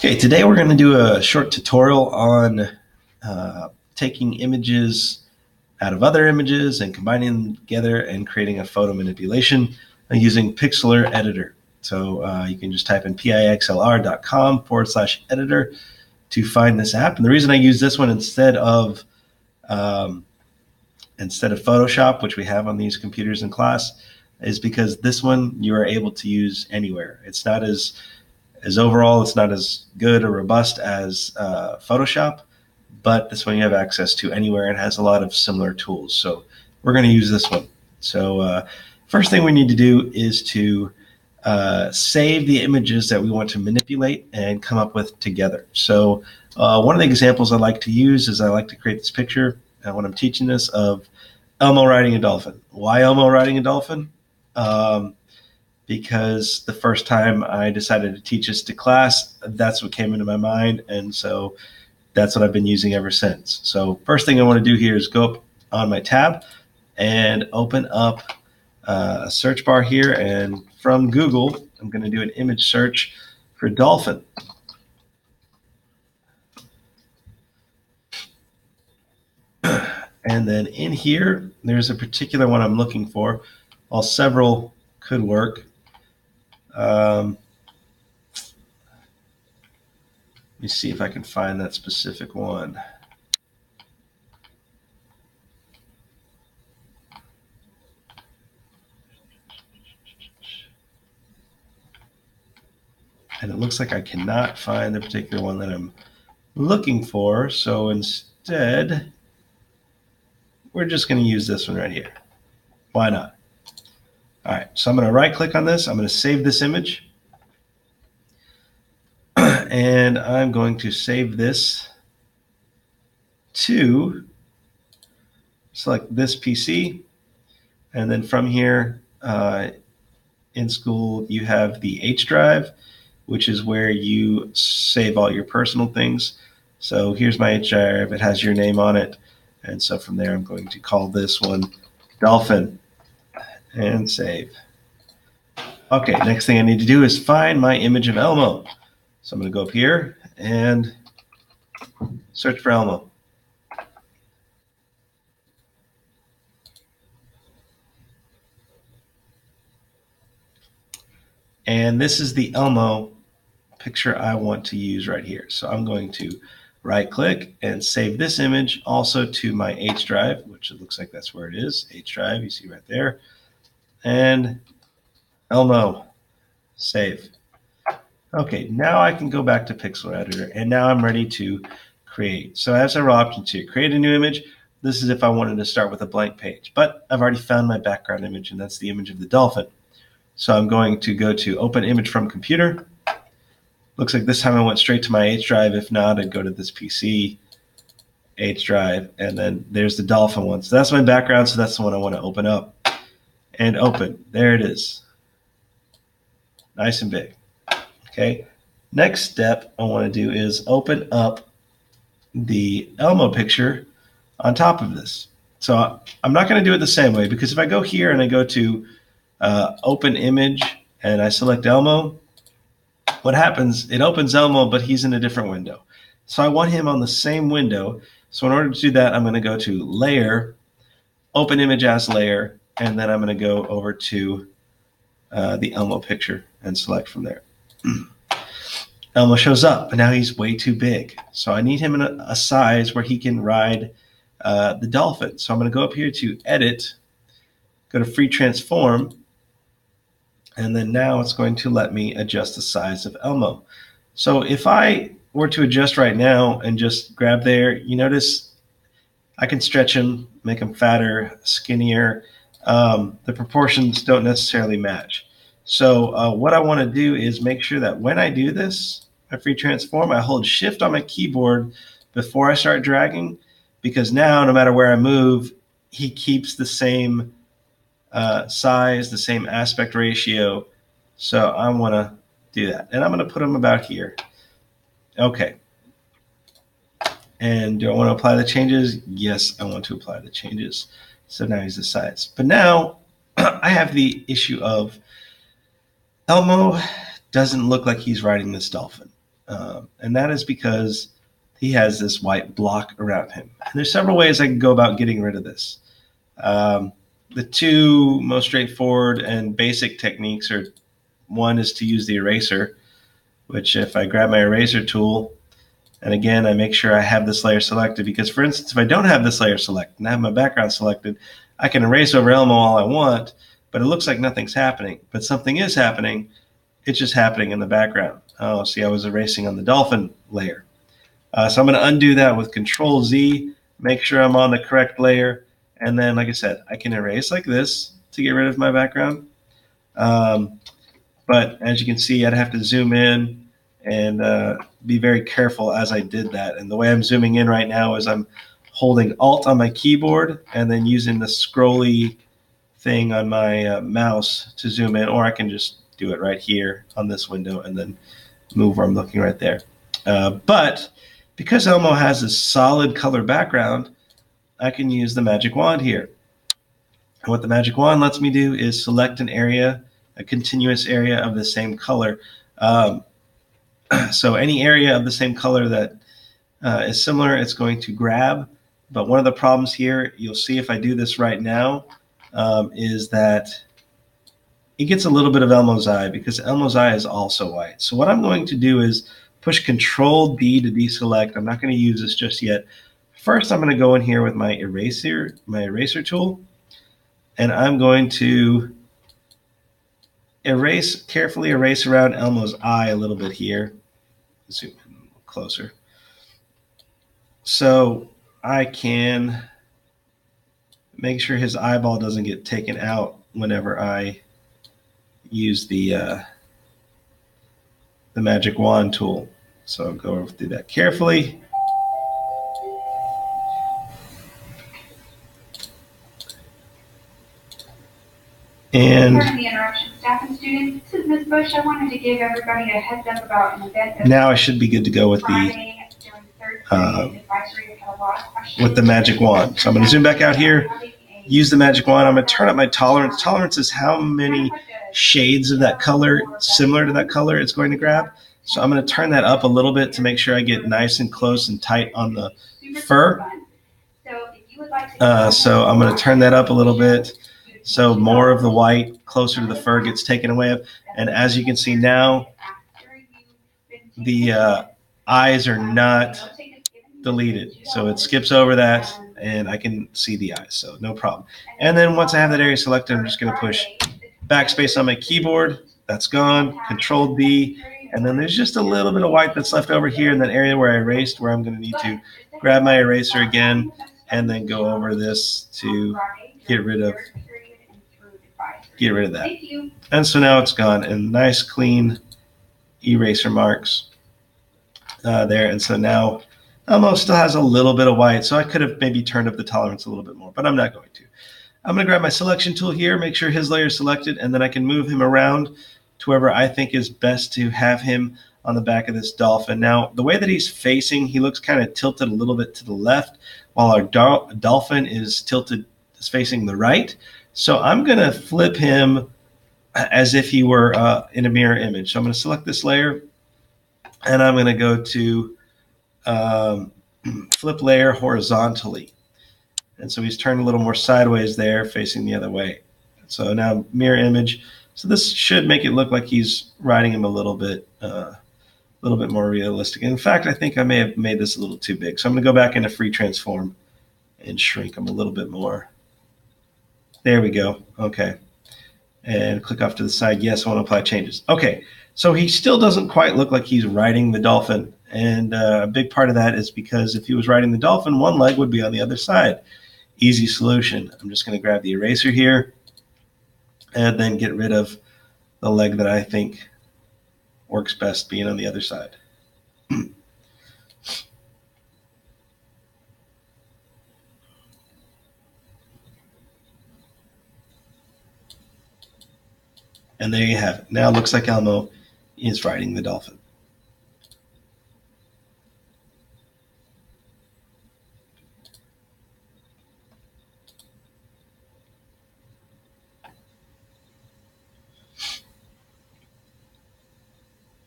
Okay, today we're going to do a short tutorial on taking images out of other images and combining them together and creating a photo manipulation using Pixlr Editor. So you can just type in pixlr.com/editor to find this app. And the reason I use this one instead of Photoshop, which we have on these computers in class, is because this one you are able to use anywhere. It's not as overall, it's not as good or robust as Photoshop, but this one you have access to anywhere and has a lot of similar tools. So we're going to use this one. So first thing we need to do is to save the images that we want to manipulate and come up with together. So one of the examples I like to use is I like to create this picture when I'm teaching this of Elmo riding a dolphin. Why Elmo riding a dolphin? Because the first time I decided to teach this to class, that's what came into my mind. And so that's what I've been using ever since. So first thing I want to do here is go up on my tab and open up a search bar here. And from Google, I'm going to do an image search for dolphin. And then in here, there's a particular one I'm looking for. Well, several could work. Let me see if I can find that specific one. And it looks like I cannot find the particular one that I'm looking for. So instead, we're just going to use this one right here. Why not? All right, so I'm going to right click on this. I'm going to save this image. And I'm going to save this to select this PC. And then from here in school, you have the H drive, which is where you save all your personal things. So here's my H drive. It has your name on it. And so from there, I'm going to call this one Dolphin and save. Okay, next thing I need to do is find my image of Elmo. So I'm going to go up here and search for Elmo. And this is the Elmo picture I want to use right here. So I'm going to right click and save this image also to my H drive, which it looks like that's where it is. H drive, you see right there. And Elmo, save. Okay, now I can go back to Pixlr Editor, and now I'm ready to create. So I have several options here. Create a new image. This is if I wanted to start with a blank page, but I've already found my background image, and that's the image of the dolphin. So I'm going to go to Open Image from Computer. Looks like this time I went straight to my H drive. If not, I'd go to this PC, H drive, and then there's the dolphin one. So that's my background, so that's the one I want to open up. And open. There it is. Nice and big. Okay. Next step I want to do is open up the Elmo picture on top of this. So I'm not going to do it the same way, because if I go here and I go to Open Image and I select Elmo, what happens, it opens Elmo, but he's in a different window. So I want him on the same window. So in order to do that, I'm going to go to Layer, Open Image as Layer, and then I'm going to go over to the Elmo picture and select from there. Elmo shows up, but now he's way too big. So I need him in a size where he can ride the dolphin. So I'm going to go up here to Edit, go to Free Transform, and then now it's going to let me adjust the size of Elmo. So if I were to adjust right now and just grab there, you notice I can stretch him, make him fatter, skinnier. The proportions don't necessarily match. So what I want to do is make sure that when I do this, my free transform, I hold shift on my keyboard before I start dragging, because now no matter where I move, he keeps the same size, the same aspect ratio. So I want to do that. And I'm going to put him about here. Okay. And do I want to apply the changes? Yes, I want to apply the changes. So now he's the size. But now I have the issue of Elmo doesn't look like he's riding this dolphin. And that is because he has this white block around him. And there's several ways I can go about getting rid of this. The two most straightforward and basic techniques are, one is to use the eraser, which if I grab my eraser tool, and again, I make sure I have this layer selected, because for instance, if I don't have this layer selected and I have my background selected, I can erase over Elmo all I want, but it looks like nothing's happening. But something is happening. It's just happening in the background. Oh, see, I was erasing on the dolphin layer. So I'm going to undo that with Control Z, make sure I'm on the correct layer. And then, like I said, I can erase like this to get rid of my background. But as you can see, I'd have to zoom in and be very careful as I did that. And the way I'm zooming in right now is I'm holding Alt on my keyboard and then using the scrolly thing on my mouse to zoom in, or I can just do it right here on this window and then move where I'm looking right there. But because Elmo has a solid color background, I can use the magic wand here. And what the magic wand lets me do is select an area, a continuous area of the same color. So any area of the same color that is similar, it's going to grab. But one of the problems here, you'll see if I do this right now, is that it gets a little bit of Elmo's eye, because Elmo's eye is also white. So what I'm going to do is push Control D to deselect. I'm not going to use this just yet. First, I'm going to go in here with my eraser tool, and I'm going to carefully erase around Elmo's eye a little bit here. Zoom in a little closer. So I can make sure his eyeball doesn't get taken out whenever I use the magic wand tool. So I'll go through that carefully. And pardon the interruption, staff and students. This is Ms. Bush. I wanted to give everybody a heads up about an event. Now I should be good to go with the magic wand. So I'm going to zoom back out here, use the magic wand. I'm going to turn up my tolerance. Tolerance is how many shades of that color, similar to that color, it's going to grab. So I'm going to turn that up a little bit to make sure I get nice and close and tight on the fur. So I'm going to turn that up a little bit, so more of the white closer to the fur gets taken away. And as you can see now, the eyes are not deleted. So it skips over that, and I can see the eyes, so no problem. And then once I have that area selected, I'm just going to push backspace on my keyboard. That's gone. Control D. And then there's just a little bit of white that's left over here in that area where I erased, where I'm going to need to grab my eraser again and then go over this to get rid of that. And so now it's gone, and nice clean eraser marks there. And so now Elmo still has a little bit of white, so I could have maybe turned up the tolerance a little bit more, but I'm not going to. I'm going to grab my selection tool here, make sure his layer is selected, and then I can move him around to wherever I think is best to have him on the back of this dolphin. Now, the way that he's facing, he looks kind of tilted a little bit to the left, while our dolphin is facing the right. So I'm going to flip him as if he were in a mirror image. So I'm going to select this layer, and I'm going to go to flip layer horizontally. And so he's turned a little more sideways there, facing the other way. So now mirror image. So this should make it look like he's riding him a little bit more realistic. In fact, I think I may have made this a little too big. So I'm going to go back into free transform and shrink him a little bit more. There we go. Okay. And click off to the side. Yes, I want to apply changes. Okay. So he still doesn't quite look like he's riding the dolphin. And a big part of that is because if he was riding the dolphin, one leg would be on the other side. Easy solution. I'm just going to grab the eraser here and then get rid of the leg that I think works best being on the other side. And there you have it. Now it looks like Elmo is riding the dolphin.